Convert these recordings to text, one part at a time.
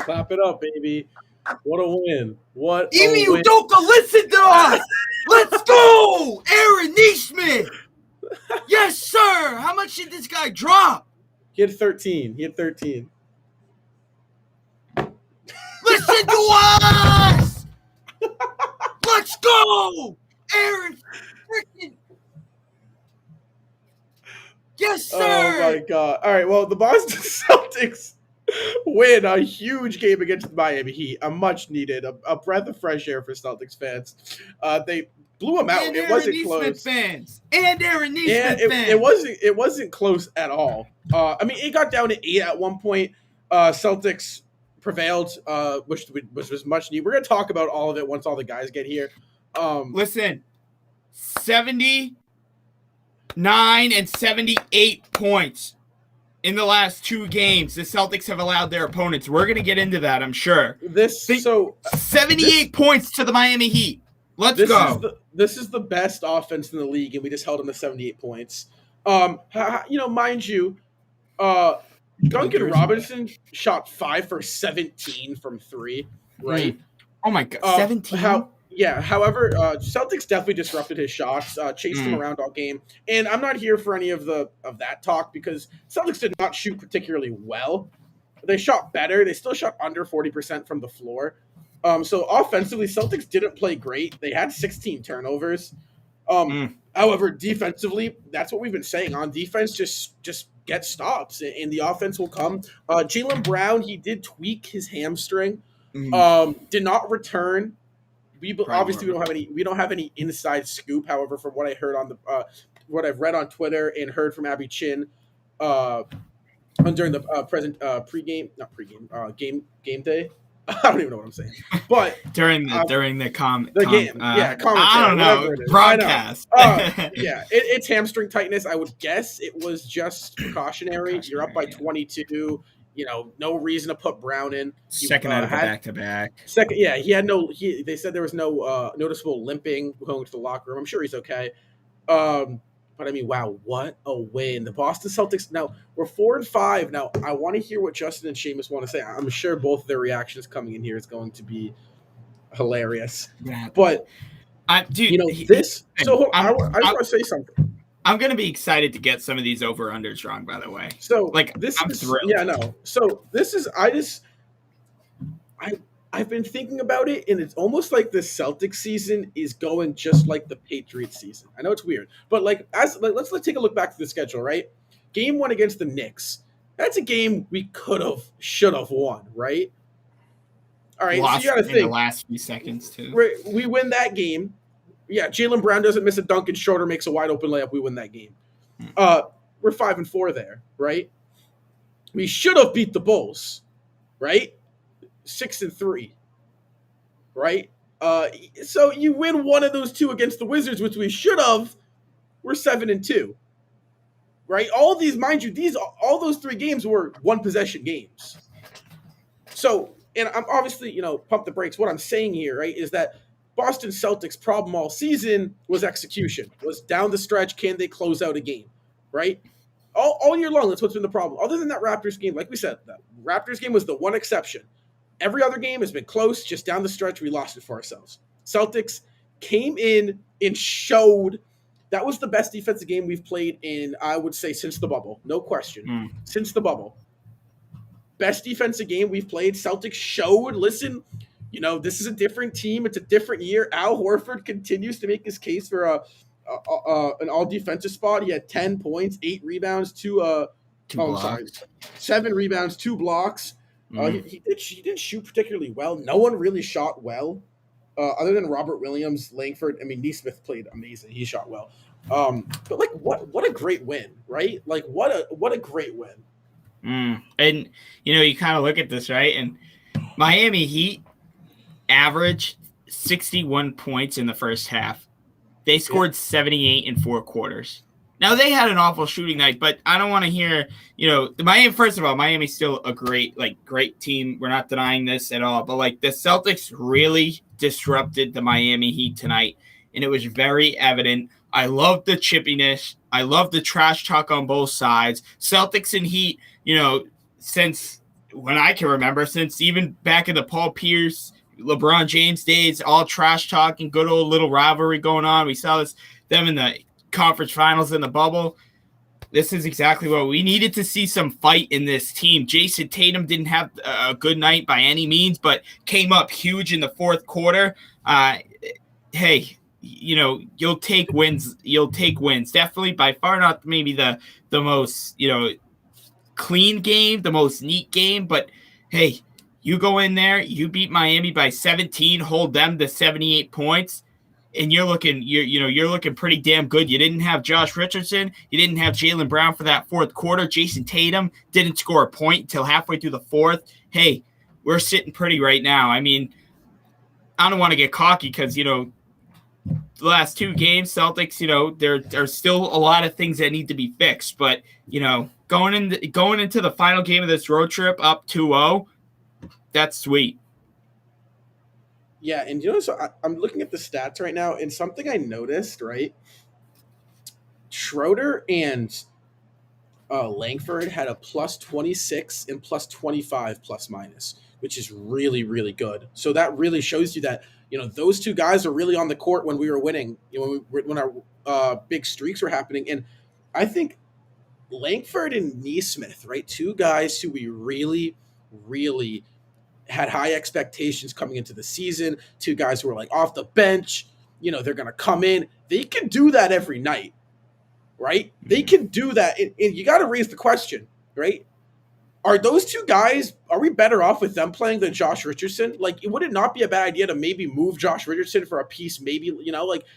Clap it up, baby. What a win. What Emi a win. Udoka, listen to us. Let's go. Aaron Neesmith. Yes, sir. How much did this guy drop? He had 13. Listen to us. Let's go. Aaron freaking. Yes, sir. Oh, my God. All right, well, the Boston Celtics win a huge game against the Miami Heat. A much needed, a breath of fresh air for Celtics fans. They blew them out. And It wasn't Aaron close. Neesmith fans. And Aaron Neesmith fans. It wasn't close at all. I mean, it got down to 8 at one point. Celtics prevailed, which was much needed. We're gonna talk about all of it once all the guys get here. Listen, 79 and 78 points in the last 2 games the Celtics have allowed their opponents. We're going to get into that, I'm sure. 78 points to the Miami Heat. Let's go. This is the best offense in the league, and we just held them to 78 points. Mind you, Duncan Robinson shot 5 for 17 from 3, right? Oh, my God. 17? However, Celtics definitely disrupted his shots, chased him around all game. And I'm not here for any of that talk because Celtics did not shoot particularly well. They shot better. They still shot under 40% from the floor. So offensively, Celtics didn't play great. They had 16 turnovers. However, defensively, that's what we've been saying. On defense, just get stops, and the offense will come. Jaylen Brown, he did tweak his hamstring. Did not return. We don't have any inside scoop. However, from what I heard on what I've read on Twitter and heard from Abby Chin, during the game day. I don't even know what I'm saying, but during the game, commentary, I don't know, broadcast. It's hamstring tightness. I would guess it was just precautionary. You're up by 22. No reason to put Brown in. Second out of the back-to-back. Second, yeah, he had no. They said there was no noticeable limping going to the locker room. I'm sure he's okay. But I mean, wow, what a win! The Boston Celtics. Now we're 4-5. Now I want to hear what Justin and Seamus want to say. I'm sure both of their reactions coming in here is going to be hilarious. Yeah. But dude, this. So I just want to say something. I'm going to be excited to get some of these over-unders wrong, by the way. So, I'm thrilled. Yeah, no. So, I've been thinking about it, and it's almost like the Celtics season is going just like the Patriots season. I know it's weird, but let's take a look back to the schedule, right? Game 1 against the Knicks. That's a game we should have won, right? All right, Lost so you got to think. In the last few seconds, too. We win that game. Yeah, Jaylen Brown doesn't miss a dunk and Schroeder makes a wide open layup. We win that game. We're 5-4 there, right? We should have beat the Bulls, right? 6-3, right? So you win one of those 2 against the Wizards, which we should have. We're 7-2, right? All these, mind you, all those 3 games were 1-possession games. So, and I'm obviously, pump the brakes. What I'm saying here, right, is that Boston Celtics' problem all season was execution. Was down the stretch, can they close out a game, right? All year long, that's what's been the problem. Other than that Raptors game, like we said, that Raptors game was the one exception. Every other game has been close, just down the stretch, we lost it for ourselves. Celtics came in and showed that was the best defensive game we've played in, I would say, since the bubble. No question. Since the bubble. Best defensive game we've played. Celtics showed, listen, this is a different team. It's a different year. Al Horford continues to make his case for an all-defensive spot. He had 10 points, 8 rebounds, 7 rebounds, 2 blocks. He didn't shoot particularly well. No one really shot well, other than Robert Williams, Langford. I mean, Neesmith played amazing. He shot well. But what a great win, right? What a great win. And you kind of look at this, right? And Miami Heat averaged 61 points in the first half. They scored 78 in 4 quarters. Now, they had an awful shooting night, but I don't want to hear, Miami, first of all, Miami's still a great team. We're not denying this at all. But, the Celtics really disrupted the Miami Heat tonight, and it was very evident. I love the chippiness. I love the trash talk on both sides. Celtics and Heat, since when I can remember, since even back in the Paul Pierce, LeBron James days, all trash talking, good old little rivalry going on. We saw them in the conference finals in the bubble. This is exactly what we needed to see, some fight in this team. Jason Tatum didn't have a good night by any means, but came up huge in the fourth quarter. Hey, you'll take wins. You'll take wins. Definitely by far not maybe the most, clean game, the most neat game, but hey, you go in there, you beat Miami by 17, hold them to 78 points, and you're looking pretty damn good. You didn't have Josh Richardson, you didn't have Jaylen Brown for that fourth quarter. Jason Tatum didn't score a point until halfway through the fourth. Hey, we're sitting pretty right now. I mean, I don't want to get cocky because the last two games, Celtics, there are still a lot of things that need to be fixed, but going into the final game of this road trip up 2-0, that's sweet. Yeah, and so I'm looking at the stats right now, and something I noticed, right? Schroeder and Langford had a plus 26 and plus 25 plus minus, which is really, really good. So that really shows you that, those two guys are really on the court when we were winning, when our big streaks were happening. And I think Langford and Nesmith, right? Two guys who we really, really had high expectations coming into the season. Two guys who were like off the bench, they're going to come in. They can do that every night, right? They can do that. And you got to raise the question, right? Are those two guys, are we better off with them playing than Josh Richardson? Like, would it not be a bad idea to maybe move Josh Richardson for a piece? Maybe,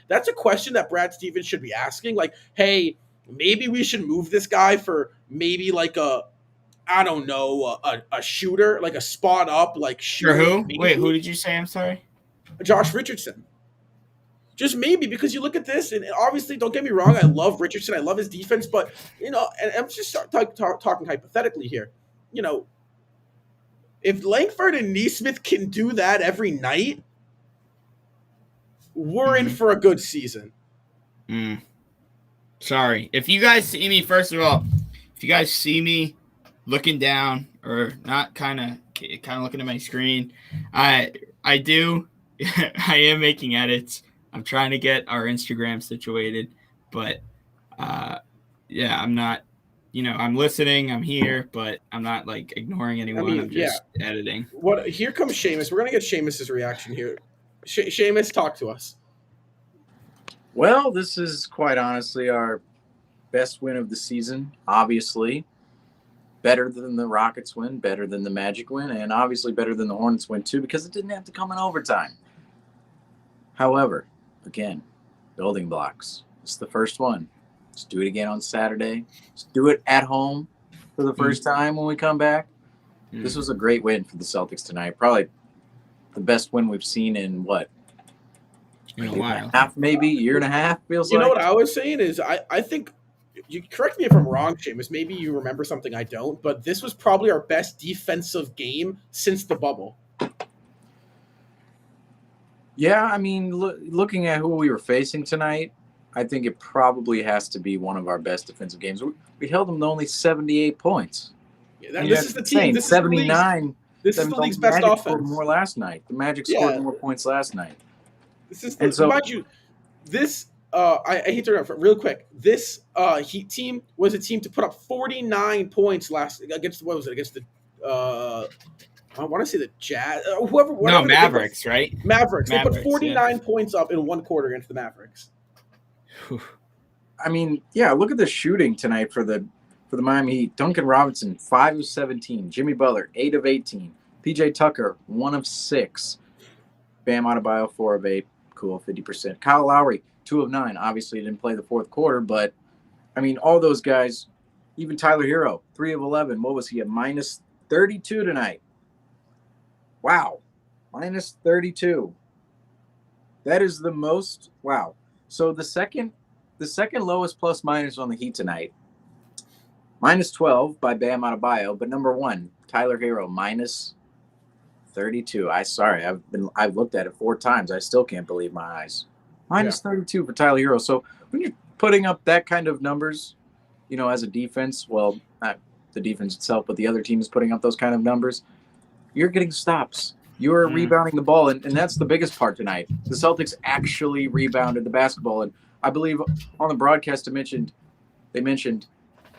that's a question that Brad Stevens should be asking. Like, hey, maybe we should move this guy for maybe like a shooter, like a spot up, like shooter. For who? Maybe. Wait, who did you say? I'm sorry. Josh Richardson. Just maybe, because you look at this, and obviously, don't get me wrong, I love Richardson, I love his defense, but and I'm just talking hypothetically here. If Langford and Nesmith can do that every night, we're in for a good season. Sorry. If you guys see me, first of all, if you guys see me looking down or not kind of looking at my screen, I do. I am making edits. I'm trying to get our Instagram situated, but yeah, I'm not. I'm listening. I'm here, but I'm not like ignoring anyone. I'm just editing. Here comes Seamus. We're gonna get Seamus's reaction here. Seamus, talk to us. Well, this is quite honestly our best win of the season. Obviously, better than the Rockets win, better than the Magic win, and obviously better than the Hornets win too, because it didn't have to come in overtime. However, again, building blocks. It's the first one. Let's do it again on Saturday. Let's do it at home for the first time when we come back. This was a great win for the Celtics tonight. Probably the best win we've seen in what? In a while. Year and a half, feels like. You know what I was saying is I think, you correct me if I'm wrong, Seamus, maybe you remember something I don't, but this was probably our best defensive game since the bubble. Yeah, I mean, looking at who we were facing tonight, I think it probably has to be one of our best defensive games. We held them to only 78 points. Yeah, this is the team. This 79. This is the league's best offense. Scored more last night. The Magic scored more points last night. This is mind you, this I hate to interrupt real quick. This Heat team was a team to put up 49 points against the I want to say the Jazz, Mavericks, right? Mavericks. They put 49 points up in one quarter against the Mavericks. I mean, yeah, look at the shooting tonight for the Miami Heat. Duncan Robinson, 5 of 17. Jimmy Butler, 8 of 18. PJ Tucker, 1 of 6. Bam Adebayo, 4 of 8. Cool, 50%. Kyle Lowry, 2 of 9. Obviously, he didn't play the fourth quarter, but, I mean, all those guys, even Tyler Hero, 3 of 11. What was he, at minus 32 tonight? Wow, minus 32. That is the most, wow. So the second lowest plus minus on the Heat tonight, minus 12 by Bam Adebayo, but number 1, Tyler Hero, minus 32. I've looked at it 4 times. I still can't believe my eyes. Minus 32 for Tyler Hero. So when you're putting up that kind of numbers, as a defense, well, the the defense itself, but the other team is putting up those kind of numbers, you're getting stops. You're rebounding the ball, and that's the biggest part tonight. The Celtics actually rebounded the basketball, and I believe on the broadcast they mentioned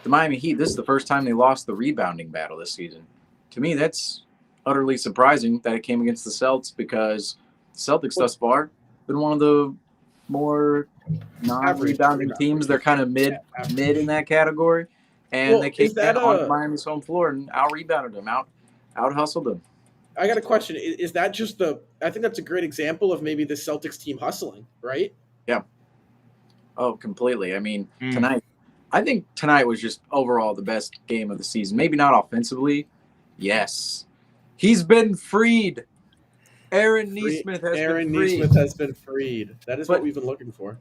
the Miami Heat. This is the first time they lost the rebounding battle this season. To me, that's utterly surprising that it came against the Celtics, because the Celtics thus far been one of the more non-rebounding teams. They're kind of mid in that category, and they came in on Miami's home floor and out-rebounded them, out-hustled them. I got a question. Is that just I think that's a great example of maybe the Celtics team hustling, right? Yeah. Oh, completely. I mean, I think tonight was just overall the best game of the season. Maybe not offensively. Yes. He's been freed. Aaron Nesmith has been freed. That is what we've been looking for.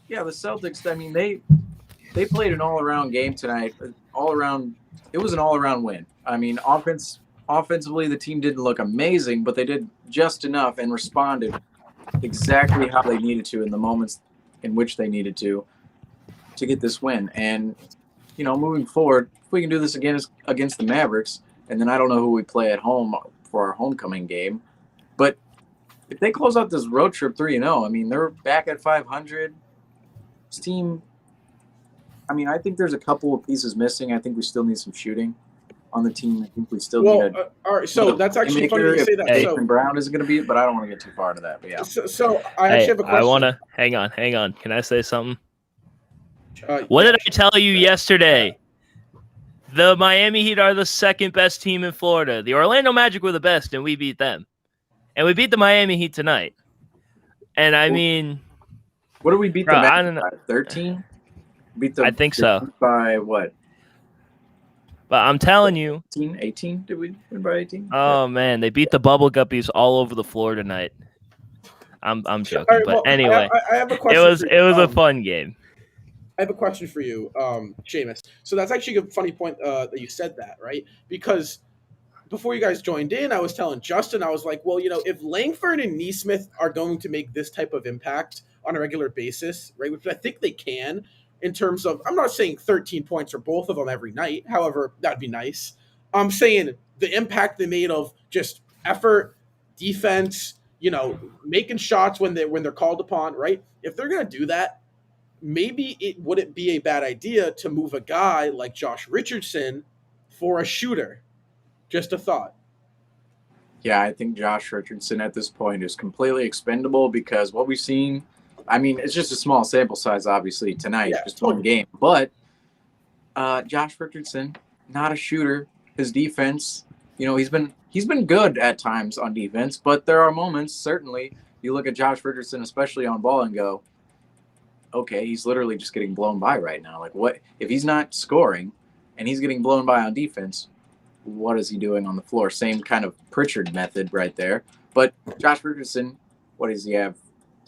Yeah, the Celtics, I mean, they played an all-around game tonight. It was an all-around win. I mean, offensively, the team didn't look amazing, but they did just enough and responded exactly how they needed to in the moments in which they needed to get this win. And, moving forward, if we can do this again against the Mavericks, and then I don't know who we play at home for our homecoming game, but if they close out this road trip 3-0, I mean, they're back at 500. This team, I mean, I think there's a couple of pieces missing. I think we still need some shooting on the team. I think we still need all right, so that's actually funny you say that. Nathan Brown isn't going to be it, but I don't want to get too far into that. But yeah. So I actually have a question. I want to hang on. Can I say something? What did I tell you yesterday? The Miami Heat are the second best team in Florida. The Orlando Magic were the best, and we beat them. And we beat the Miami Heat tonight. And I mean, what did we beat the Magic by? 13? I think so. By what? But I'm telling you. 18? Did we win by 18? Oh, man. They beat the Bubble Guppies all over the floor tonight. I'm joking. Right, but anyway, I have a question. It was a fun game. I have a question for you, Seamus. So that's actually a funny point that you said that, right? Because before you guys joined in, I was telling Justin, I was like, well, if Langford and Nesmith are going to make this type of impact on a regular basis, right, which I think they can, in terms of, I'm not saying 13 points for both of them every night. However, that'd be nice. I'm saying the impact they made of just effort, defense, making shots when they're called upon, right? If they're going to do that, maybe it wouldn't be a bad idea to move a guy like Josh Richardson for a shooter. Just a thought. Yeah, I think Josh Richardson at this point is completely expendable, because what we've seen, I mean, it's just a small sample size, obviously, tonight, just one game. But Josh Richardson, not a shooter. His defense, he's been good at times on defense, but there are moments, certainly, you look at Josh Richardson, especially on ball, and go, okay, he's literally just getting blown by right now. Like, what if he's not scoring and he's getting blown by on defense? What is he doing on the floor? Same kind of Pritchard method right there. But Josh Richardson, what does he have?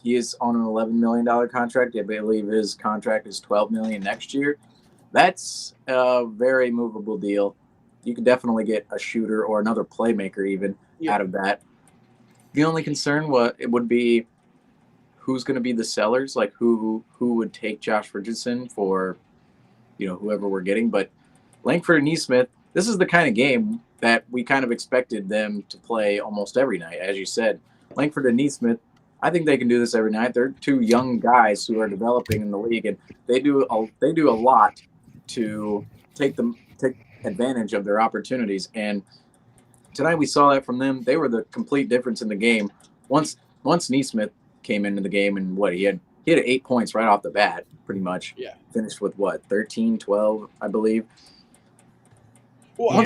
He is on an $11 million contract. I believe his contract is $12 million next year. That's a very movable deal. You could definitely get a shooter or another playmaker even out of that. The only concern would be who's going to be the sellers, like who would take Josh Richardson for, whoever we're getting. But Langford and Nesmith, this is the kind of game that we kind of expected them to play almost every night. As you said, Langford and Nesmith, I think they can do this every night. They're two young guys who are developing in the league, and they do a lot to take advantage of their opportunities. And tonight we saw that from them. They were the complete difference in the game. Once Nesmith came into the game, and he had 8 points right off the bat, pretty much. Yeah. Finished with 13, 12, I believe. Well, I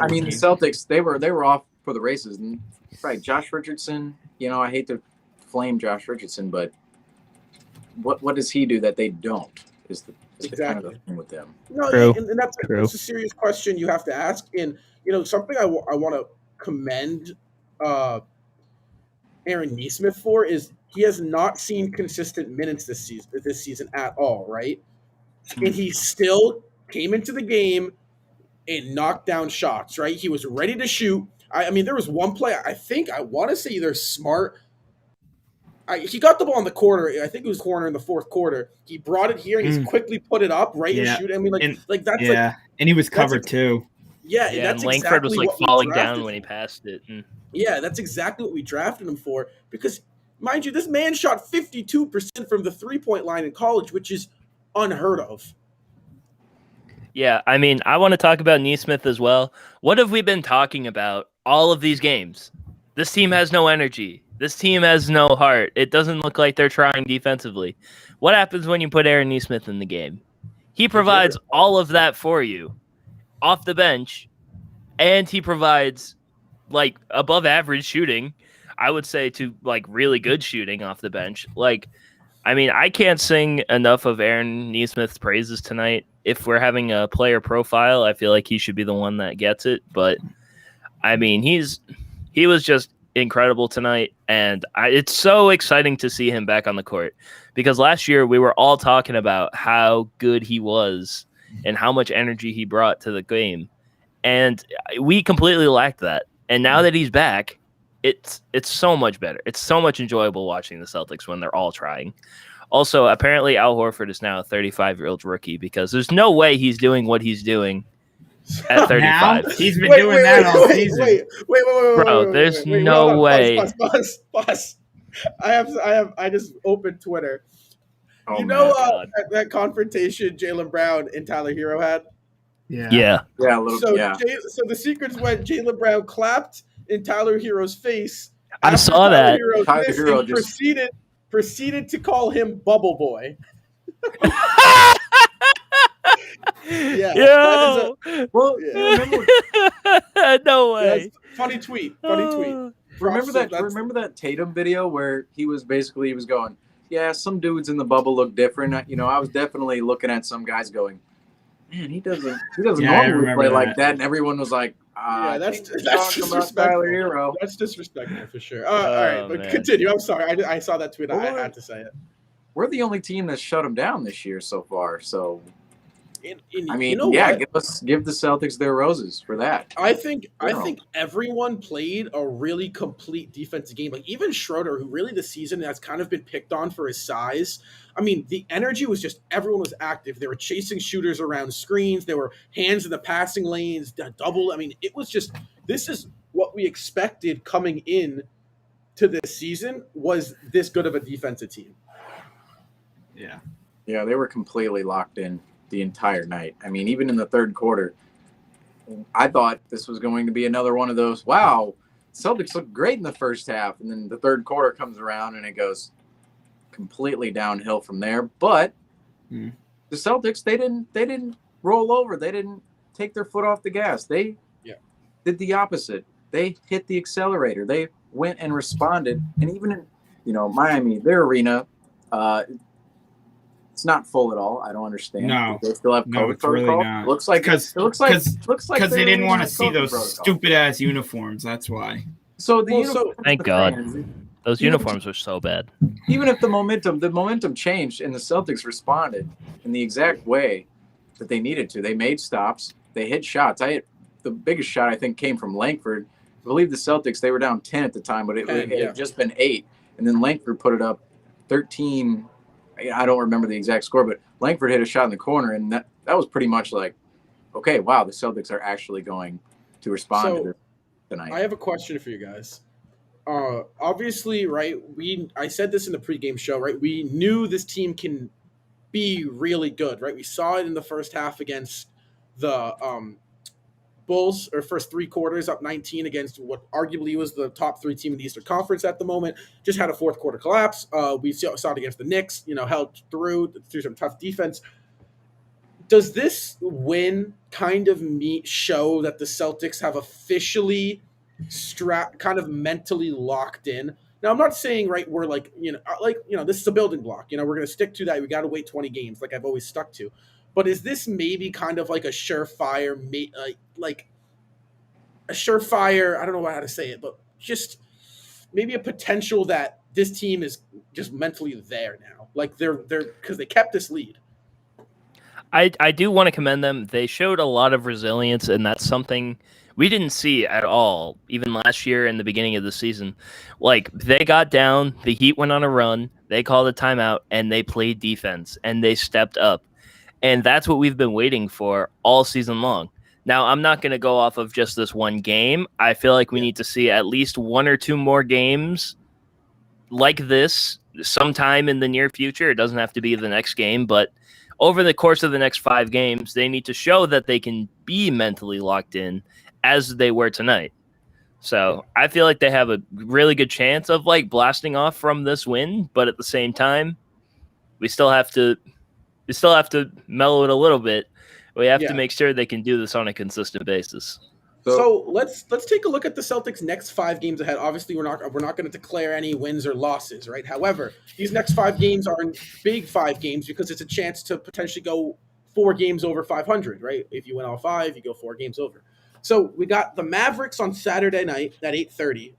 think the Celtics, they were off for the races. And right, Josh Richardson, I hate to flame Josh Richardson, but what does he do that they don't? Is the kind of the thing with them. No, and that's a serious question you have to ask. And something I want to commend Aaron Nesmith for is he has not seen consistent minutes this season at all, right? And he still came into the game and knocked down shots, right? He was ready to shoot. I mean, there was one play, I want to say either Smart he got the ball in the corner. I think it was corner in the fourth quarter. He brought it here and he's quickly put it up and shoot. I mean, and he was covered too. Yeah, Yeah, that's and Langford exactly was like what we falling drafted down when he him. passed it. Yeah, that's exactly what we drafted him for. Because, mind you, this man shot 52% from the 3-point line in college, which is unheard of. Yeah, I mean, I want to talk about Neesmith as well. What have we been talking about all of these games? This team has no energy. This team has no heart. It doesn't look like they're trying defensively. What happens when you put Aaron Neesmith in the game? He provides all of that for you off the bench, and he provides like above average shooting, I would say, to like really good shooting off the bench. Like, I mean, I can't sing enough of Aaron Neesmith's praises tonight. If we're having a player profile, I feel like he should be the one that gets it. But I mean, he was just incredible tonight, and it's so exciting to see him back on the court, because last year we were all talking about how good he was and how much energy he brought to the game, and we completely lacked that. And now that he's back, it's so much better. It's so much enjoyable watching the Celtics when they're all trying. Also, apparently Al Horford is now a 35-year-old rookie, because there's no way he's doing what he's doing at 35. Now, he's been doing that all season. Wait, bro, there's no way. Pause. I just opened Twitter. Oh, you know God. that confrontation Jaylen Brown and Tyler Hero had? Yeah. Yeah, a little. So, Yeah. So the secrets went Jaylen Brown clapped in Tyler Hero's face. I saw that. Tyler Hero just proceeded to call him Bubble Boy. Yeah. Yo. Remember, no way. Funny tweet. Remember that Tatum video where he was going, yeah, some dudes in the bubble look different. You know, I was definitely looking at some guys going, man, he doesn't normally play like that. And everyone was like, that's disrespectful. That's disrespectful for sure. All right, but continue. I'm sorry. I saw that tweet. I had to say it. We're the only team that's shut him down this year so far. So, I mean, give the Celtics their roses for that. I think everyone played a really complete defensive game. Like even Schroeder, who really this season has kind of been picked on for his size. I mean, the energy was just everyone was active. They were chasing shooters around screens. There were hands in the passing lanes, double. I mean, it was just this is what we expected coming in to this season, was this good of a defensive team. Yeah, they were completely locked in the entire night. I mean, even in the third quarter, I thought this was going to be another one of those, wow, Celtics looked great in the first half, and then the third quarter comes around and it goes completely downhill from there. But the Celtics, they didn't roll over. They didn't take their foot off the gas. They did the opposite. They hit the accelerator. They went and responded. And even in, Miami, their arena, it's not full at all. I don't understand. No, they still have COVID protocol. Really not. Looks like because they didn't want to see those stupid ass uniforms. That's why. Thank God. Those uniforms were so bad. Even if the momentum changed and the Celtics responded in the exact way that they needed to. They made stops. They hit shots. The biggest shot I think came from Langford. I believe the Celtics, they were down 10 at the time, but it had just been 8, and then Langford put it up 13. I don't remember the exact score, but Langford hit a shot in the corner, and that was pretty much like, okay, wow, the Celtics are actually going to respond to this tonight. I have a question for you guys. Obviously, right, I said this in the pregame show, right? We knew this team can be really good, right? We saw it in the first half against the Bulls, or first 3 quarters, up 19 against what arguably was the top 3 team in the Eastern Conference at the moment. Just had a fourth quarter collapse. We saw it against the Knicks, held through some tough defense. Does this win kind of show that the Celtics have officially kind of mentally locked in? Now, I'm not saying, right, we're this is a building block. We're going to stick to that. We got to wait 20 games like I've always stuck to. But is this maybe kind of like a surefire, I don't know how to say it, but just maybe a potential that this team is just mentally there now? Like they're because they kept this lead. I do want to commend them. They showed a lot of resilience, and that's something we didn't see at all, even last year in the beginning of the season. Like, they got down, the Heat went on a run, they called a timeout, and they played defense, and they stepped up. And that's what we've been waiting for all season long. Now, I'm not going to go off of just this one game. I feel like we need to see at least one or two more games like this sometime in the near future. It doesn't have to be the next game, but over the course of the next 5 games, they need to show that they can be mentally locked in as they were tonight. So I feel like they have a really good chance of like blasting off from this win, but at the same time, we still have to mellow it a little bit. We have to make sure they can do this on a consistent basis. So let's take a look at the Celtics' next 5 games ahead. Obviously, we're not going to declare any wins or losses, right? However, these next 5 games are big 5 games because it's a chance to potentially go 4 games over 500, right? If you win all 5, you go 4 games over. So we got the Mavericks on Saturday night at 8:30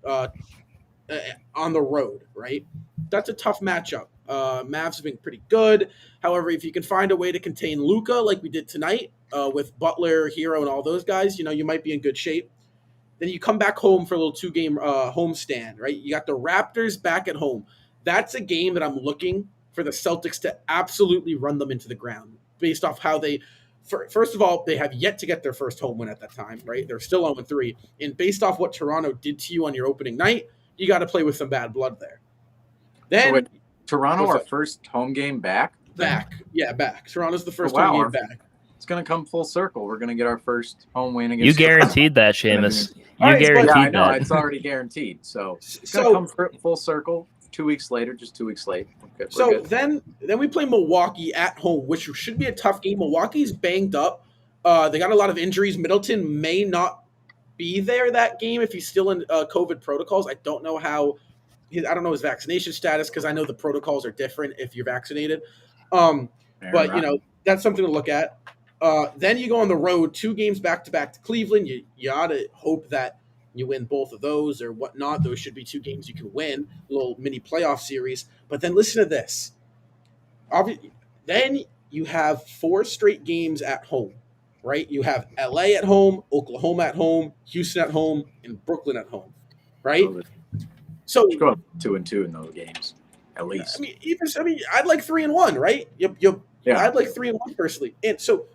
on the road, right? That's a tough matchup. Mavs have been pretty good. However, if you can find a way to contain Luka like we did tonight with Butler, Hero, and all those guys, you might be in good shape. Then you come back home for a little 2-game homestand, right? You got the Raptors back at home. That's a game that I'm looking for the Celtics to absolutely run them into the ground based off how they first of all, they have yet to get their first home win at that time, right? They're still 0-3. And based off what Toronto did to you on your opening night, you got to play with some bad blood there. Then so wait, Toronto, our first home game back? Back. Toronto's the first home game back. It's going to come full circle. We're going to get our first home win against You guaranteed that, Seamus. You guaranteed that. I know. That. It's already guaranteed. So it's going to come full circle 2 weeks later, just 2 weeks late. So then we play Milwaukee at home, which should be a tough game. Milwaukee's banged up. They got a lot of injuries. Middleton may not be there that game if he's still in COVID protocols. I don't know I don't know his vaccination status because I know the protocols are different if you're vaccinated. But that's something to look at. Then you go on the road, 2 games back-to-back to Cleveland. You ought to hope that you win both of those or whatnot. Those should be 2 games you can win, a little mini playoff series. But then listen to this. Then you have 4 straight games at home, right? You have LA at home, Oklahoma at home, Houston at home, and Brooklyn at home, right? So go up 2-2 in those games, at least. I'd like 3-1, right? I'd like 3-1 personally. And so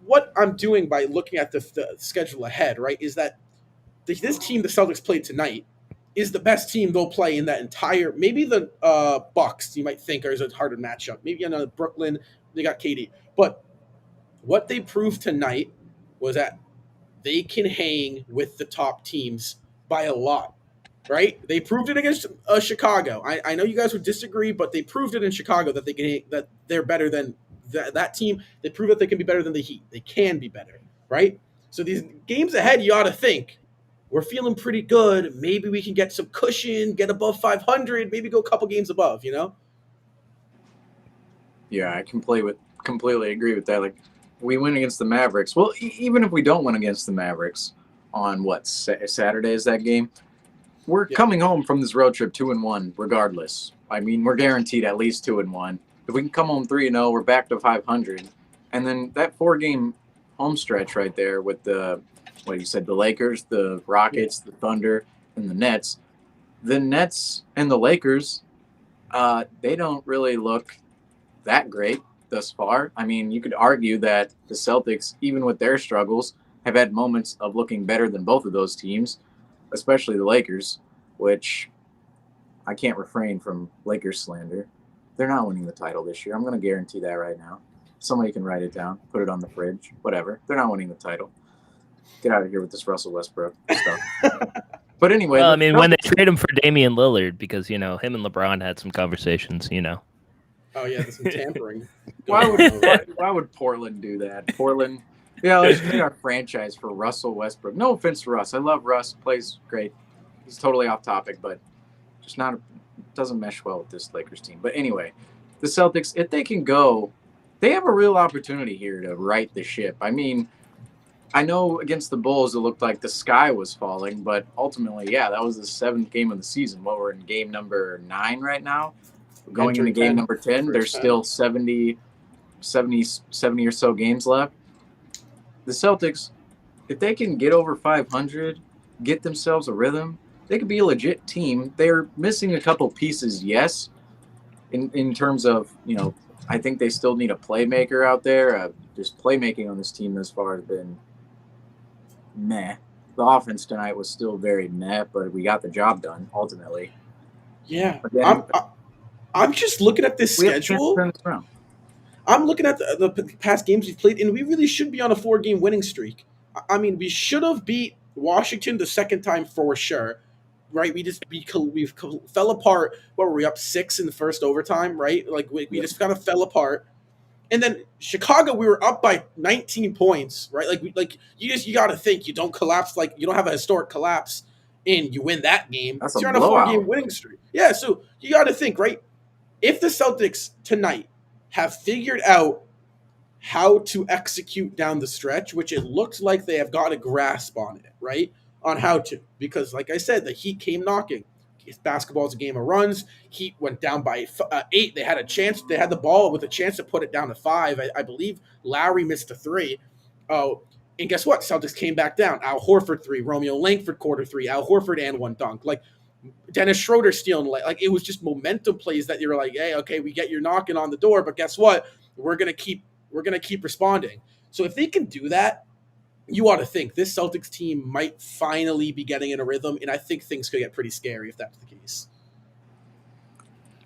what I'm doing by looking at the schedule ahead, right, is that this team the Celtics played tonight is the best team they'll play in that entire. Maybe the Bucks you might think is a harder matchup. Maybe Brooklyn, they got KD, but what they proved tonight was that they can hang with the top teams by a lot. Right? They proved it against Chicago. I know you guys would disagree, but they proved it in Chicago that that they're better than that team. They proved that they can be better than the Heat. They can be better, right? So these games ahead, you ought to think we're feeling pretty good. Maybe we can get some cushion, get above 500, maybe go a couple games above. Yeah, I completely agree with that. Like, we win against the Mavericks. Well, even if we don't win against the Mavericks on Saturday is that game. We're coming home from this road trip 2-1 regardless. I mean, we're guaranteed at least 2-1. If we can come home 3-0, we're back to 500. And then that 4-game home stretch right there with the Lakers, the Rockets, the Thunder, and the Nets. The Nets and the Lakers, they don't really look that great thus far. I mean, you could argue that the Celtics, even with their struggles, have had moments of looking better than both of those teams, especially the Lakers, which I can't refrain from Lakers slander. They're not winning the title this year. I'm going to guarantee that right now. Somebody can write it down, put it on the fridge, whatever. They're not winning the title. Get out of here with this Russell Westbrook stuff. But anyway. Well, I mean, when they trade him for Damian Lillard, because, him and LeBron had some conversations, Oh, yeah, there's some tampering. Why would Portland do that? Portland, let's trade our franchise for Russell Westbrook. No offense to Russ. I love Russ. Plays great. He's totally off topic, but just doesn't mesh well with this Lakers team. But anyway, the Celtics, if they can go, they have a real opportunity here to right the ship. I mean, I know against the Bulls it looked like the sky was falling, but ultimately, that was the 7th game of the season. We're in game number 9 right now. Going into game number 10, they're still 70 70 or so games left. The Celtics, if they can get over 500, get themselves a rhythm, they could be a legit team. They're missing a couple pieces, yes, in terms of, I think they still need a playmaker out there. Just playmaking on this team thus far has been meh. The offense tonight was still very meh, but we got the job done ultimately. Yeah, I'm just looking at this schedule. Turn this around. I'm looking at the past games we've played, and we really should be on a 4-game winning streak. I mean, we should have beat Washington the second time for sure, right? We fell apart. What were we up 6 in the first overtime, right? Like we just kind of fell apart. And then Chicago, we were up by 19 points, right? You got to think you don't collapse, like you don't have a historic collapse, and you win that game. That's so you're a on a blowout. 4-game winning streak. Yeah, so you got to think, right? If the Celtics tonight have figured out how to execute down the stretch, which it looks like they have got a grasp on it, right? On how to. Because, like I said, the Heat came knocking. Basketball is a game of runs. Heat went down by 8. They had a chance. They had the ball with a chance to put it down to 5. I believe Lowry missed a 3. Oh, and guess what? Celtics came back down. Al Horford 3. Romeo Langford quarter 3. Al Horford and 1 dunk. Like, Dennis Schroeder stealing, like it was just momentum plays that you were like, hey, okay, we get you're knocking on the door, but guess what? We're gonna keep responding. So if they can do that, you ought to think this Celtics team might finally be getting in a rhythm, and I think things could get pretty scary if that's the case.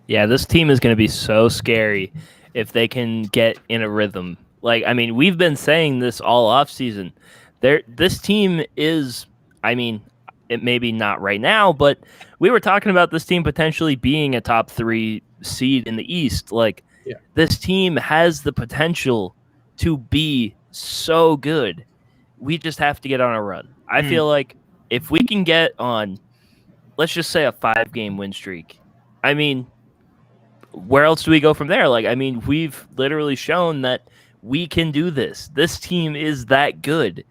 Yeah, this team is going to be so scary if they can get in a rhythm. Like, I mean, we've been saying this all offseason. This team is, I mean, it maybe not right now, but we were talking about this team potentially being a top 3 seed in the East. Like, This team has the potential to be so good. We just have to get on a run. I feel like if we can get on, let's just say a 5-game win streak, I mean, where else do we go from there? Like, I mean, we've literally shown that we can do this. This team is that good.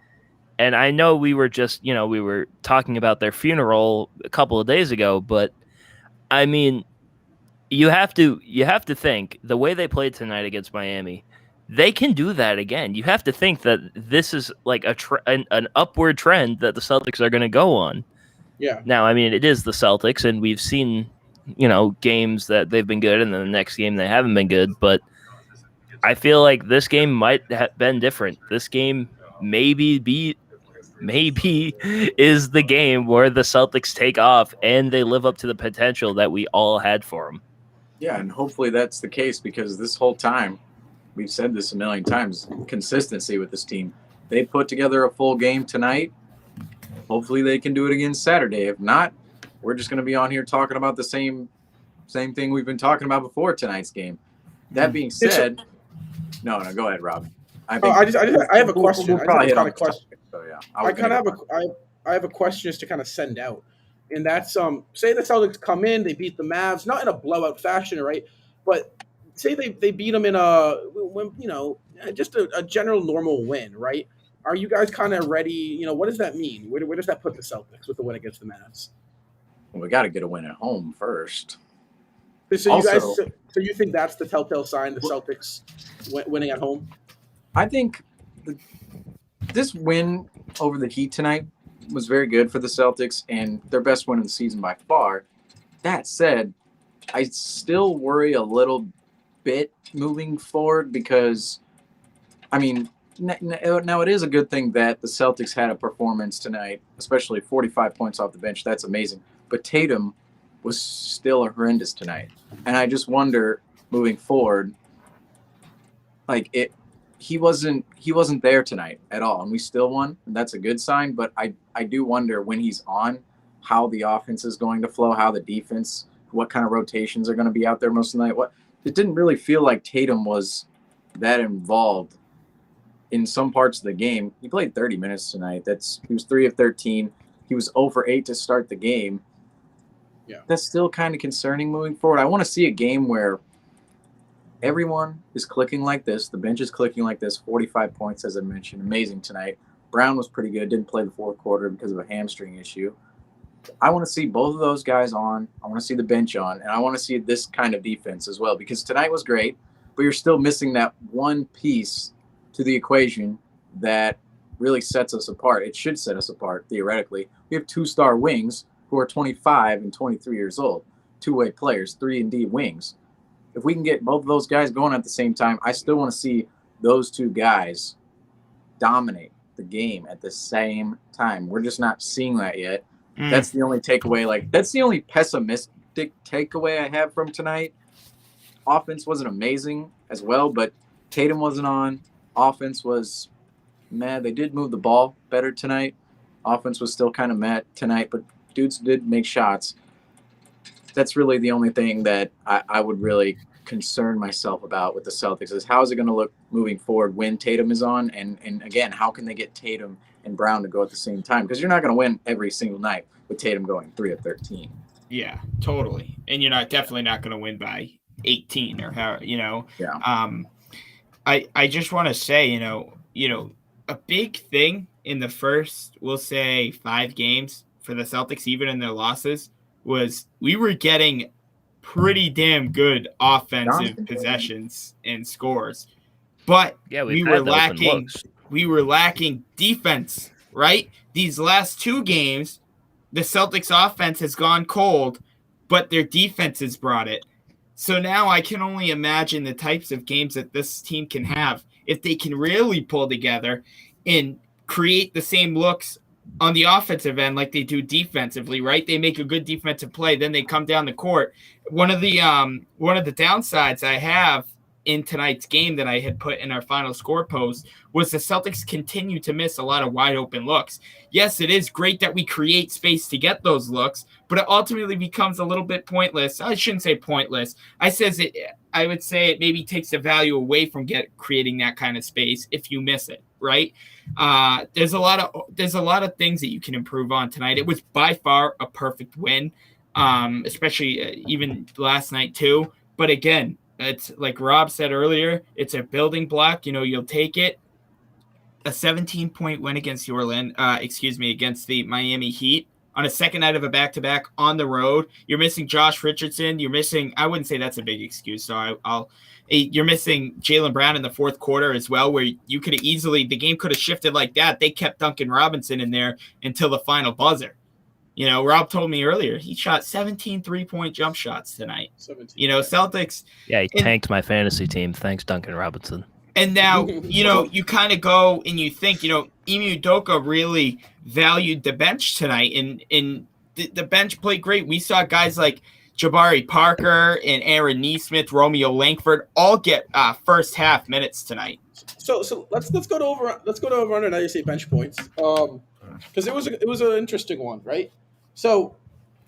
And I know we were just, we were talking about their funeral a couple of days ago, but I mean, you have to think the way they played tonight against Miami, they can do that again. You have to think that this is like an upward trend that the Celtics are going to go on. Yeah. Now, I mean, it is the Celtics, and we've seen, games that they've been good, and then the next game they haven't been good. But I feel like this game might have been different. This game maybe is the game where the Celtics take off and they live up to the potential that we all had for them. Yeah, and hopefully that's the case, because this whole time, we've said this a million times, consistency with this team. They put together a full game tonight. Hopefully they can do it again Saturday. If not, we're just going to be on here talking about the same thing we've been talking about before tonight's game. That being said, no, go ahead, Rob. I have a question. We'll probably hit on a question. So, yeah, I have a question just to kind of send out, and that's say the Celtics come in, they beat the Mavs, not in a blowout fashion, right? But say they beat them in just a general normal win, right? Are you guys kind of ready? What does that mean? Where does that put the Celtics with the win against the Mavs? Well, we got to get a win at home first. So you think that's the telltale sign, the Celtics winning at home? I think this win over the Heat tonight was very good for the Celtics, and their best win of the season by far. That said, I still worry a little bit moving forward, because, I mean, now it is a good thing that the Celtics had a performance tonight, especially 45 points off the bench. That's amazing. But Tatum was still horrendous tonight. And I just wonder, moving forward, he wasn't there tonight at all, and we still won. And that's a good sign, but I do wonder when he's on how the offense is going to flow, how the defense, what kind of rotations are going to be out there most of the night. It didn't really feel like Tatum was that involved in some parts of the game. He played 30 minutes tonight. He was 3 of 13. He was 0 for 8 to start the game. Yeah. That's still kind of concerning moving forward. I want to see a game where everyone is clicking like this. The bench is clicking like this. 45 points, as I mentioned. Amazing tonight. Brown was pretty good. Didn't play the fourth quarter because of a hamstring issue. I want to see both of those guys on. I want to see the bench on. And I want to see this kind of defense as well, because tonight was great. but you're still missing that one piece to the equation that really sets us apart. It should set us apart, theoretically. We have 2-star wings who are 25 and 23 years old, two-way players, 3-and-D wings. If we can get both of those guys going at the same time, I still want to see those two guys dominate the game at the same time. We're just not seeing that yet. That's the only takeaway. Like, that's the only pessimistic takeaway I have from tonight. Offense wasn't amazing as well, but Tatum wasn't on. Offense was mad. They did move the ball better tonight. Offense was still kind of mad tonight, but dudes did make shots. That's really the only thing that I would really concern myself about with the Celtics is how is it going to look moving forward when Tatum is on? And again, how can they get Tatum and Brown to go at the same time? Because you're not going to win every single night with Tatum going 3 of 13. Yeah, totally. And you're definitely not going to win by 18 or how, Yeah. I just want to say, a big thing in the first, we'll say 5 games for the Celtics, even in their losses, was we were getting pretty damn good offensive possessions and scores, but we were lacking defense, right? These last 2 games, the Celtics offense has gone cold, but their defense has brought it. So now I can only imagine the types of games that this team can have if they can really pull together and create the same looks on the offensive end like they do defensively, right? They make a good defensive play, then they come down the court. One of the downsides I have in tonight's game that I had put in our final score post was the Celtics continue to miss a lot of wide open looks. Yes, it is great that we create space to get those looks, but it ultimately becomes a little bit pointless. I shouldn't say pointless. I would say it maybe takes the value away from creating that kind of space if you miss it, right? There's a lot of things that you can improve on tonight. It was by far a perfect win, especially even last night too. But again, it's like Rob said earlier, it's a building block. You'll take it. A 17-point win against against the Miami Heat on a second night of a back-to-back on the road. You're missing Josh Richardson. You're missing, I wouldn't say that's a big excuse. So you're missing JAYLEN Brown in the fourth quarter as well, where you could have the game could have shifted like that. They kept Duncan Robinson in there until the final buzzer. Rob told me earlier, he shot 17 3-point jump shots tonight. 17. Celtics. Yeah, he tanked my fantasy team. Thanks, Duncan Robinson. And now, you kind of go and you think, Ime Udoka really valued the bench tonight, and the bench played great. We saw guys like Jabari Parker and Aaron Nesmith, Romeo Langford all get first half minutes tonight. So let's go to over under. Now you say bench points, because it was an interesting one, right? So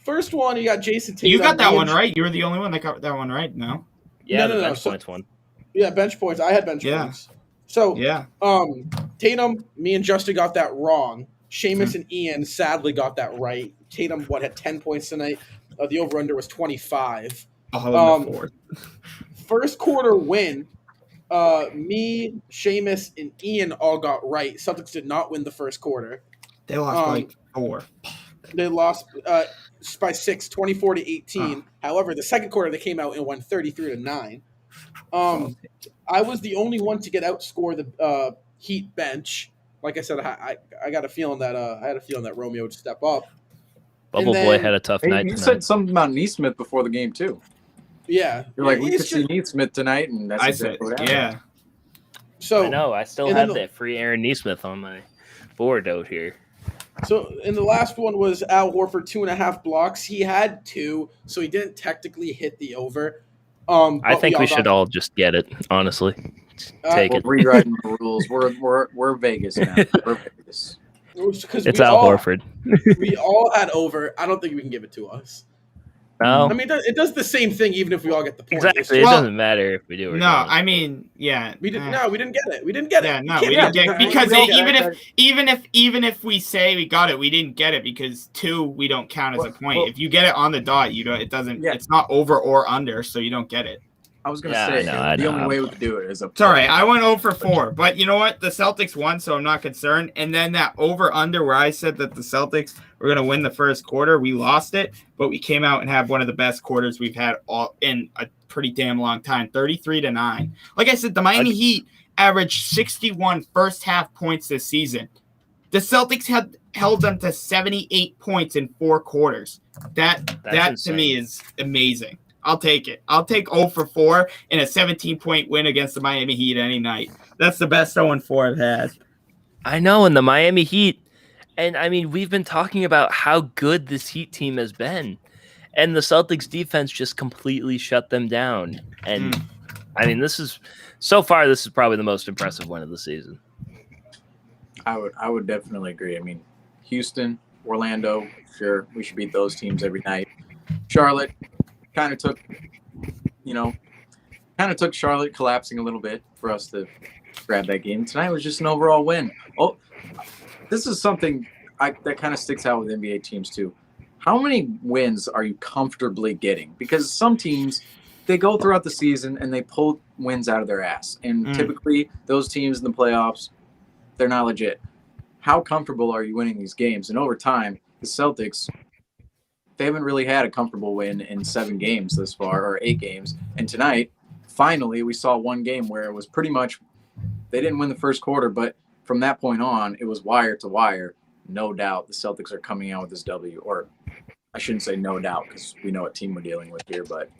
first one, you got Jason Tatum. You got that one right. You were the only one that got that one right. No. Yeah, no. Bench points one. Yeah, bench points. I had bench points. So, Tatum, me and Justin got that wrong. Seamus and Ian sadly got that right. Tatum, had 10 points tonight. The over-under was 25. First quarter win, me, Seamus, and Ian all got right. Celtics did not win the first quarter. They lost by 4. They lost by 6, 24-18. However, the second quarter, they came out and won 33-9. I was the only one to get outscore the Heat bench. Like I said, I got a feeling that Romeo would step up. Bubble Boy had a tough night. You said something about Nesmith before the game too. Yeah, you're like, we could see Nesmith tonight, and that's exactly what happened. Yeah. So I know I still have that free Aaron Nesmith on my board out here. So in the last one was Al Horford 2.5 blocks. He had 2, so he didn't technically hit the over. I think we should all just get it, honestly. Take it. We're rewriting the rules. We're Vegas now. We're Vegas. It's Al Horford. We all had over. I don't think we can give it to us. No. I mean, it does the same thing even if we all get the point. Exactly. It doesn't matter if we do or not. No, I mean, yeah. We didn't get it. We didn't get it. Yeah, no, we didn't get it. Because even if we say we got it, we didn't get it because 2 we don't count as a point. If you get it on the dot, it doesn't. Yeah. It's not over or under, so you don't get it. I was going to say, the only way we could do it is It's all right. I went 0 for 4. But you know what? The Celtics won, so I'm not concerned. And then that over-under where I said that the Celtics were going to win the first quarter, we lost it. But we came out and had one of the best quarters we've had all in a pretty damn long time, 33-9. Like I said, the Miami Heat averaged 61 first-half points this season. The Celtics held them to 78 points in 4 quarters. That to me is amazing. I'll take it. I'll take 0 for 4 in a 17-point win against the Miami Heat any night. That's the best 0 4 I've had. I know, and the Miami Heat, and I mean, we've been talking about how good this Heat team has been, and the Celtics defense just completely shut them down. And I mean, this is probably the most impressive win of the season. I would definitely agree. I mean, Houston, Orlando, sure, we should beat those teams every night. Charlotte kind of took Charlotte collapsing a little bit for us to grab that game. Tonight was just an overall win. Oh, this is something that kind of sticks out with NBA teams too. How many wins are you comfortably getting? Because some teams, they go throughout the season and they pull wins out of their ass. And typically those teams in the playoffs, they're not legit. How comfortable are you winning these games? And over time, the Celtics, they haven't really had a comfortable win in 7 games this far, or 8 games. And tonight, finally, we saw one game where it was pretty much, they didn't win the first quarter, but from that point on, it was wire to wire. No doubt the Celtics are coming out with this W. Or I shouldn't say no doubt because we know what team we're dealing with here, but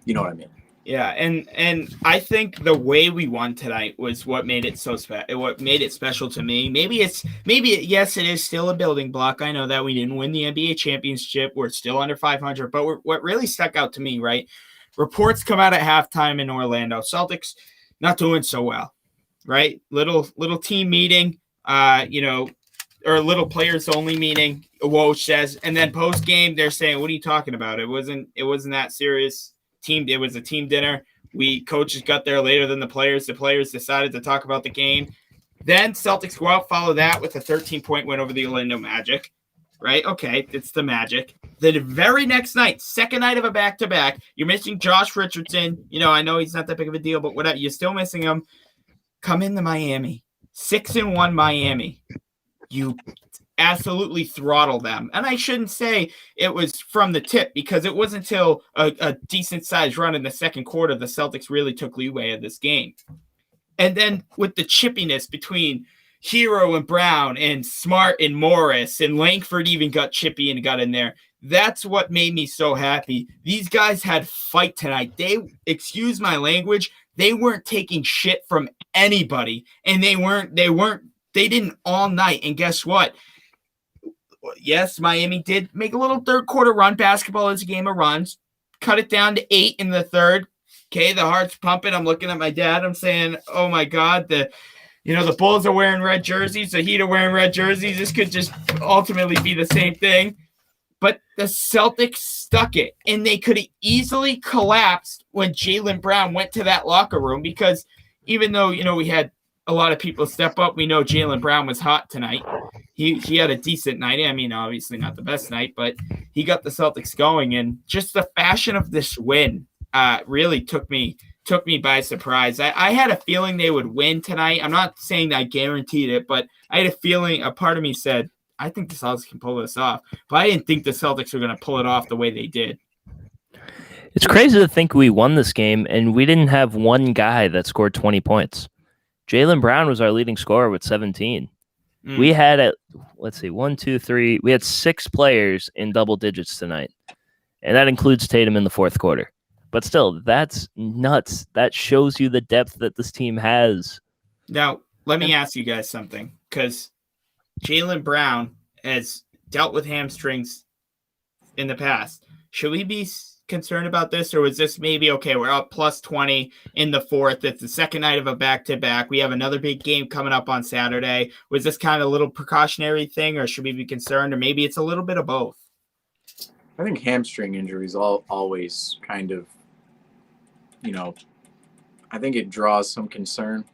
you know what I mean. Yeah, and I think the way we won tonight was what made it so special. What made it special to me. Yes, it is still a building block. I know that we didn't win the NBA championship. We're still under 500. But what really stuck out to me, right? Reports come out at halftime in Orlando. Celtics not doing so well, right? Little team meeting, or little players only meeting. Woj says, and then post game they're saying, "What are you talking about? It wasn't that serious." It was a team dinner. Coaches got there later than the players. The players decided to talk about the game. Then Celtics go out, follow that with a 13-point win over the Orlando Magic. Right? Okay, it's the Magic. The very next night, second night of a back-to-back, you're missing Josh Richardson. I know he's not that big of a deal, but whatever. You're still missing him. Come into Miami. 6-1 Miami. You absolutely throttle them. And I shouldn't say it was from the tip because it wasn't until a decent-sized run in the second quarter the Celtics really took leeway of this game. And then with the chippiness between Hero and Brown and Smart and Morris and Langford even got chippy and got in there. That's what made me so happy. These guys had fight tonight. Excuse my language, they weren't taking shit from anybody. And they didn't all night. And guess what? Yes, Miami did make a little third quarter run. Basketball is a game of runs. Cut it down to 8 in the third. Okay, the heart's pumping. I'm looking at my dad. I'm saying, oh my God, the Bulls are wearing red jerseys. The Heat are wearing red jerseys. This could just ultimately be the same thing. But the Celtics stuck it. And they could have easily collapsed when JAYLEN Brown went to that locker room because even though, we had a lot of people step up, we know JAYLEN Brown was hot tonight. He had a decent night. I mean, obviously not the best night, but he got the Celtics going. And just the fashion of this win really took me by surprise. I had a feeling they would win tonight. I'm not saying I guaranteed it, but I had a feeling, a part of me said, I think the Celtics can pull this off. But I didn't think the Celtics were going to pull it off the way they did. It's crazy to think we won this game and we didn't have one guy that scored 20 points. JAYLEN Brown was our leading scorer with 17. We had we had 6 players in double digits tonight. And that includes Tatum in the fourth quarter. But still, that's nuts. That shows you the depth that this team has. Now, let me ask you guys something, because JAYLEN Brown has dealt with hamstrings in the past. Should we be concerned about this, or was this maybe, okay, we're up plus 20 in the fourth. It's the second night of a back-to-back. We have another big game coming up on Saturday. Was this kind of a little precautionary thing, or should we be concerned, or maybe it's a little bit of both? I think hamstring injuries always kind of, I think it draws some concern.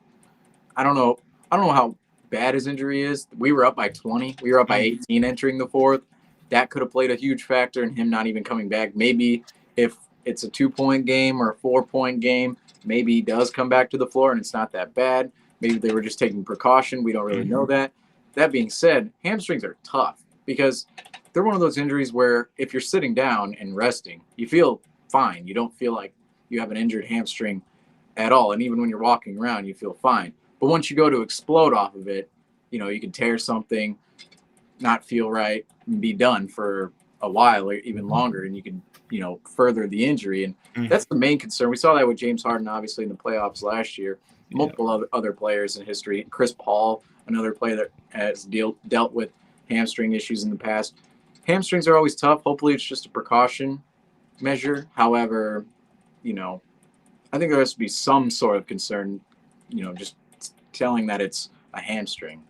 I don't know how bad his injury is. We were up by 20. We were up by 18 entering the fourth. That could have played a huge factor in him not even coming back. Maybe if it's a 2-point game or a 4-point game, maybe he does come back to the floor and it's not that bad. Maybe they were just taking precaution. We don't really know that. That being said, hamstrings are tough because they're one of those injuries where if you're sitting down and resting, you feel fine. You don't feel like you have an injured hamstring at all. And even when you're walking around, you feel fine. But once you go to explode off of it, you can tear something, not feel right, and be done for a while or even longer, and you can, further the injury. And that's the main concern. We saw that with James Harden, obviously, in the playoffs last year. Multiple other players in history. Chris Paul, another player that has dealt with hamstring issues in the past. Hamstrings are always tough. Hopefully it's just a precaution measure. However, I think there has to be some sort of concern, just telling that it's a hamstring.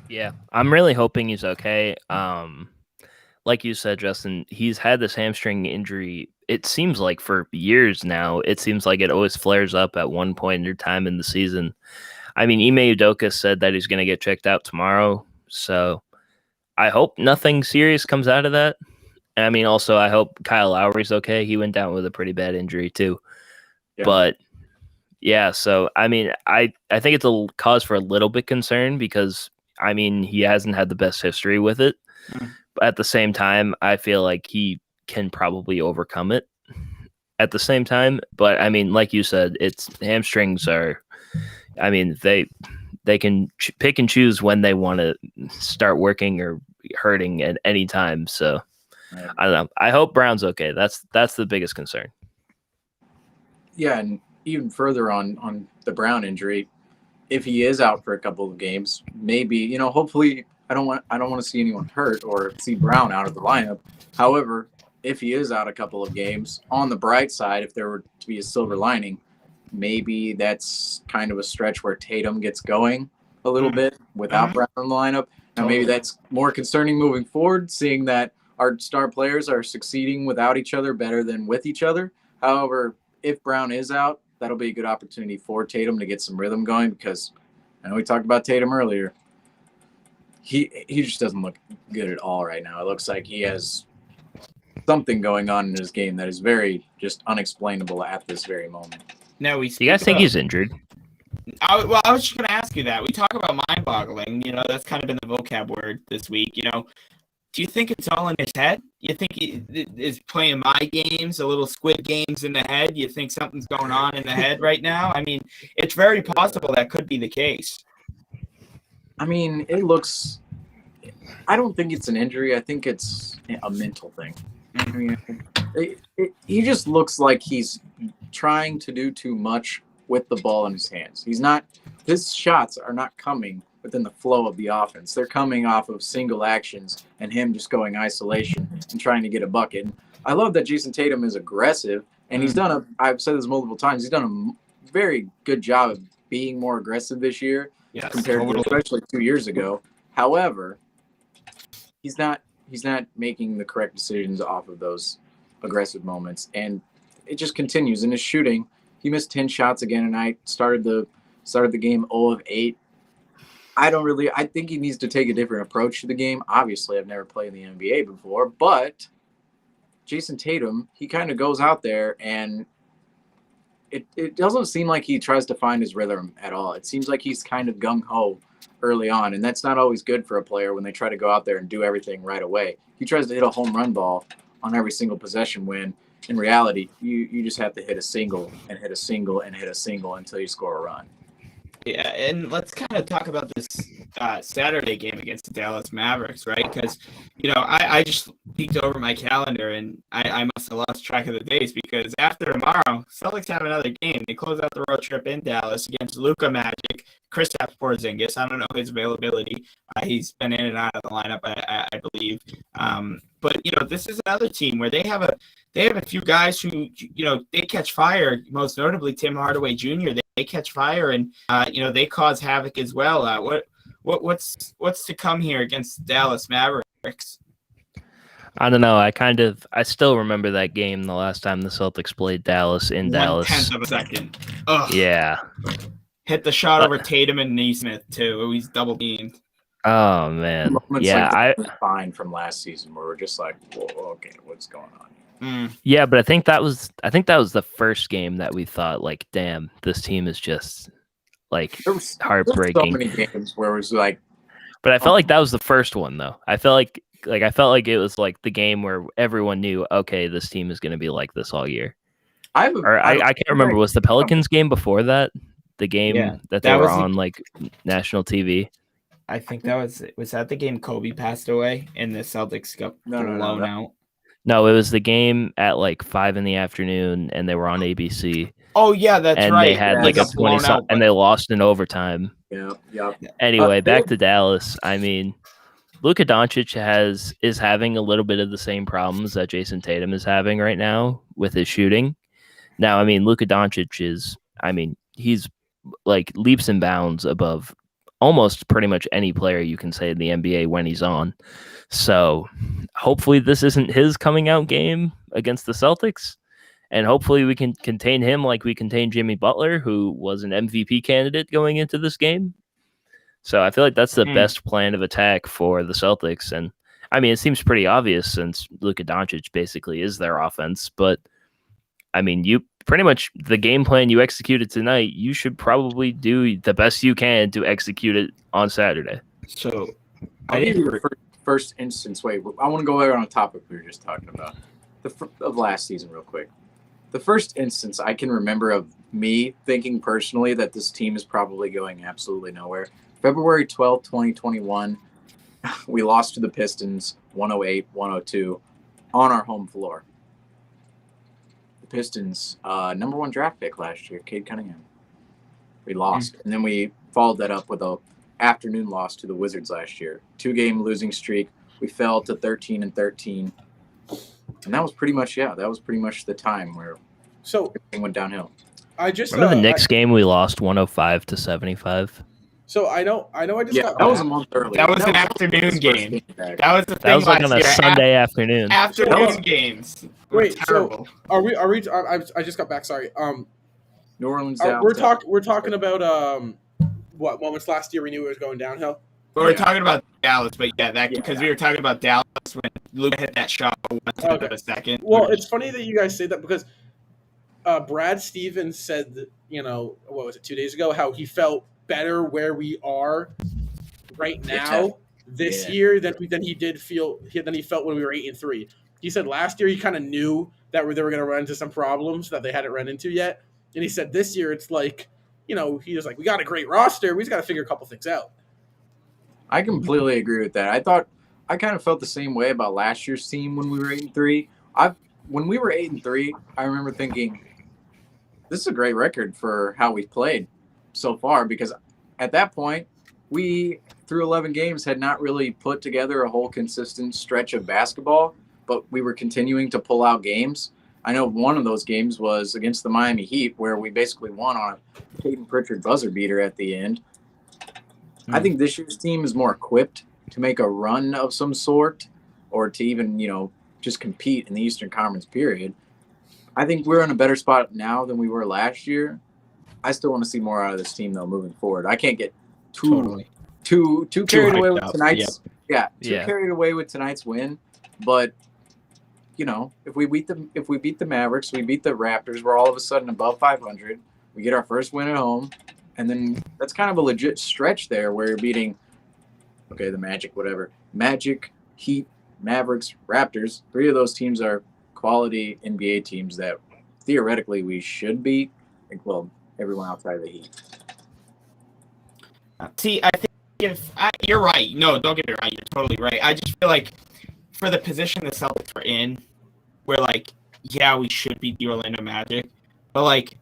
Yeah, I'm really hoping he's okay. Like you said, Justin, he's had this hamstring injury, it seems like for years now. It seems like it always flares up at one point in time in the season. I mean, Ime Udoka said that he's going to get checked out tomorrow, so I hope nothing serious comes out of that. And I mean, also, I hope Kyle Lowry's okay. He went down with a pretty bad injury too. Yeah. But yeah, so I mean, I think it's a cause for a little bit concern because I mean, he hasn't had the best history with it. But at the same time, I feel like he can probably overcome it at the same time. But I mean, like you said, it's hamstrings are, I mean, they can pick and choose when they want to start working or hurting at any time. So I don't know. I hope Brown's okay. That's the biggest concern. Yeah, and even further on the Brown injury, if he is out for a couple of games, maybe, hopefully I don't want to see anyone hurt or see Brown out of the lineup. However, if he is out a couple of games, on the bright side, if there were to be a silver lining, maybe that's kind of a stretch where Tatum gets going a little bit without Brown in the lineup. Now, maybe that's more concerning moving forward, seeing that our star players are succeeding without each other better than with each other. However, if Brown is out, that'll be a good opportunity for Tatum to get some rhythm going because I know we talked about Tatum earlier. He just doesn't look good at all right now. It looks like he has something going on in his game that is very just unexplainable at this very moment. Now do you guys think he's injured? I was just going to ask you that. We talk about mind-boggling. That's kind of been the vocab word this week. Do you think it's all in his head? You think he is playing my games, a little Squid Games in the head? You think something's going on in the head right now? I mean, it's very possible that could be the case. I mean, it looks – I don't think it's an injury. I think it's a mental thing. I mean, he just looks like he's trying to do too much with the ball in his hands. His shots are not coming within the flow of the offense. They're coming off of single actions and him just going isolation and trying to get a bucket. And I love that Jason Tatum is aggressive, and I've said this multiple times, he's done a very good job of being more aggressive this year compared to especially 2 years ago. However, he's not making the correct decisions off of those aggressive moments, and it just continues. In his shooting, he missed 10 shots again tonight. Started the game 0 of 8. I think he needs to take a different approach to the game. Obviously, I've never played in the NBA before, but Jason Tatum, he kind of goes out there and it doesn't seem like he tries to find his rhythm at all. It seems like he's kind of gung-ho early on, and that's not always good for a player when they try to go out there and do everything right away. He tries to hit a home run ball on every single possession when, in reality, you just have to hit a single and hit a single and hit a single until you score a run. Yeah, and let's kind of talk about this Saturday game against the Dallas Mavericks, right? Because, I just peeked over my calendar and I must have lost track of the days because after tomorrow, Celtics have another game. They close out the road trip in Dallas against Luka Magic, Kristaps Porzingis. I don't know his availability. He's been in and out of the lineup, I believe. But this is another team where they have a few guys who they catch fire. Most notably, Tim Hardaway Jr. They catch fire and they cause havoc as well. What's to come here against Dallas Mavericks? I don't know. I still remember that game the last time the Celtics played Dallas in Dallas. 1/10 of a second. Ugh. Yeah. Hit the shot over Tatum and Neesmith too. He's double beamed. Oh man. Yeah, like fine from last season where we're just like, whoa, okay, what's going on here? Yeah, but I think that was the first game that we thought like, damn, this team is just like heartbreaking. So many games where it was like, but I felt like that was the first one though. I felt like it was like the game where everyone knew, okay, this team is going to be like this all year. I can't remember. Was the Pelicans game before that the game that they were on like national TV? I think that was that the game Kobe passed away and the Celtics got blown out. No, it was the game at like 5 p.m. and they were on ABC. Oh yeah, that's and right. They had like a 20 and they lost in overtime. Yeah. Anyway, back to Dallas. I mean, Luka Doncic is having a little bit of the same problems that Jason Tatum is having right now with his shooting. Now, I mean, Luka Doncic he's like leaps and bounds above almost pretty much any player you can say in the NBA when he's on. So hopefully this isn't his coming out game against the Celtics. And hopefully we can contain him like we contained Jimmy Butler, who was an MVP candidate going into this game. So I feel like that's the best plan of attack for the Celtics. And I mean, it seems pretty obvious since Luka Doncic basically is their offense. But I mean, you pretty much the game plan you executed tonight, you should probably do the best you can to execute it on Saturday. So I'll give you the first instance. Wait, I want to go over on a topic we were just talking about of last season real quick. The first instance I can remember of me thinking personally that this team is probably going absolutely nowhere. February 12th, 2021, we lost to the Pistons 108-102 on our home floor. The Pistons, number 1 draft pick last year, Cade Cunningham. We lost. And then we followed that up with a afternoon loss to the Wizards last year. 2-game losing streak. We fell to 13-13. And that was pretty much the time where everything went downhill. I just remember the next game we lost 105-75. So I know. I just got that was a month early. That was an afternoon game. That was the thing. That was like on a Sunday afternoon. Afternoon games. Wait, terrible. So are we? I just got back. Sorry. New Orleans. We're talking about what moments last year we knew it was going downhill. We were talking about Dallas, but because we were talking about Dallas when Luka hit that shot for 1/10 of a second. Well, it's funny that you guys say that because Brad Stevens said that, what was it, 2 days ago, how he felt better where we are right now this year than he felt when we were 8-3. He said last year he kind of knew that they were going to run into some problems that they hadn't run into yet, and he said this year it's like, he was like, we got a great roster, we just got to figure a couple things out. I completely agree with that. I kind of felt the same way about last year's team when we were 8-3. When we were 8-3, I remember thinking, this is a great record for how we've played so far, because at that point, we, through 11 games, had not really put together a whole consistent stretch of basketball, but we were continuing to pull out games. I know one of those games was against the Miami Heat, where we basically won on a Peyton Pritchard buzzer beater at the end. I think this year's team is more equipped to make a run of some sort, or to even, just compete in the Eastern Conference period. I think we're in a better spot now than we were last year. I still want to see more out of this team, though, moving forward. I can't get too carried away with tonight's carried away with tonight's win. But if we beat the Mavericks, we beat the Raptors, we're all of a sudden above 500. We get our first win at home, and then that's kind of a legit stretch there where you're beating, the Magic, Heat, Mavericks, Raptors. 3 of those teams are quality NBA teams that theoretically we should beat. Everyone outside of the Heat. See, I think you're right. No, don't get me wrong. You're totally right. I just feel like for the position the Celtics are in, we're like, we should beat the Orlando Magic. But,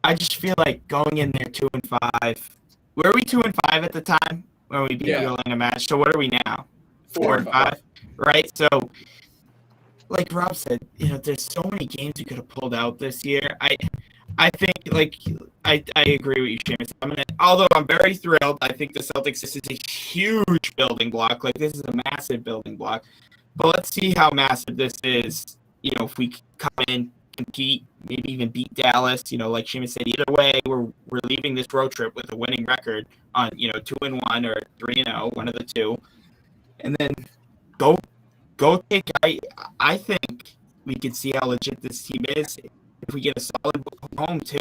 I just feel like going in there 2-5. Were we 2-5 at the time when we beat the Orlando Magic? So what are we now? 4-5, right? So, like Rob said, there's so many games you could have pulled out this year. I think, I agree with you, Seamus. Although I'm very thrilled, I think the Celtics, this is a huge building block. This is a massive building block. But let's see how massive this is. If we come in, compete, maybe even beat Dallas. Like Seamus said, either way, we're leaving this road trip with a winning record on 2-1 or 3-0, one of the two, and then go take. I think we can see how legit this team is. If we get a solid home too,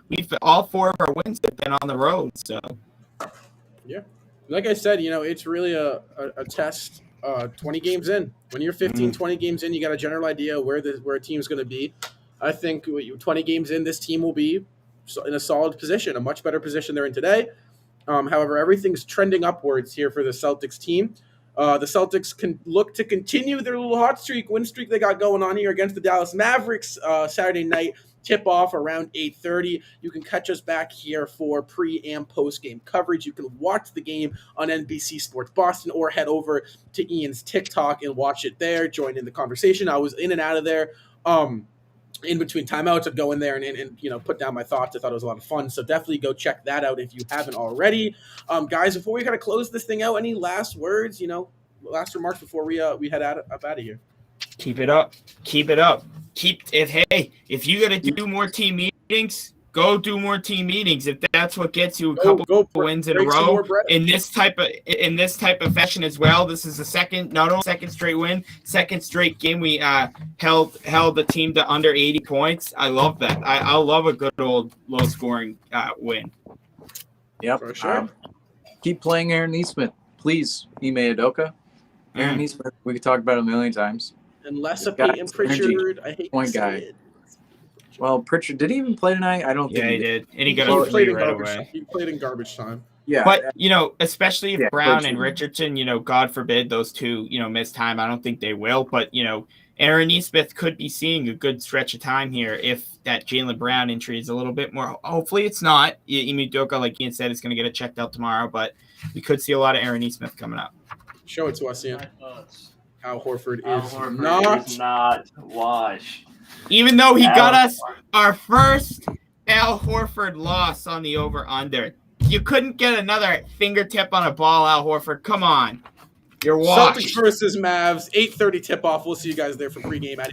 we've all 4 of our wins have been on the road. So yeah, like I said, it's really a test. 20 games in, when you're 15, 20 games in, you got a general idea where a team's going to be. I think 20 games in, this team will be in a solid position, a much better position they're in today. However, everything's trending upwards here for the Celtics team. The Celtics can look to continue their little win streak they got going on here against the Dallas Mavericks Saturday night. Tip-off around 8:30. You can catch us back here for pre- and post-game coverage. You can watch the game on NBC Sports Boston or head over to Ian's TikTok and watch it there. Join in the conversation. I was in and out of there. In between timeouts, I'd go in there and put down my thoughts. I thought it was a lot of fun. So definitely go check that out if you haven't already. Guys, before we kind of close this thing out, any last words, last remarks before we head up out of here? Keep it up. If you got to do more team meetings, go do more team meetings. If that's what gets you a couple wins in a row in this type of fashion as well. This is not only second straight win, second straight game we held the team to under 80 points. I love that. I love a good old low scoring win. Yep, for sure. Keep playing Aaron Nesmith, please. Ime Udoka. Aaron Nesmith. We could talk about it a million times. And less of Peyton Pritchard. I hate point to say guy. it. Well, Pritchard, did he even play tonight? I don't think he did. And he got He a played three in right garbage away. time. He played in garbage time. Yeah. But, especially if Brown and Pritchard. Richardson, God forbid those two, miss time. I don't think they will. But, Aaron Nesmith could be seeing a good stretch of time here if that Jaylen Brown injury is a little bit more. Hopefully it's not. Ime Udoka, like Ian said, is going to get it checked out tomorrow. But we could see a lot of Aaron Nesmith coming up. Show it to us, Ian. Al Horford is not washed. Even though he got us our first Al Horford loss on the over-under. You couldn't get another fingertip on a ball, Al Horford. Come on. You're washed. Celtics versus Mavs, 8:30 tip-off. We'll see you guys there for pregame at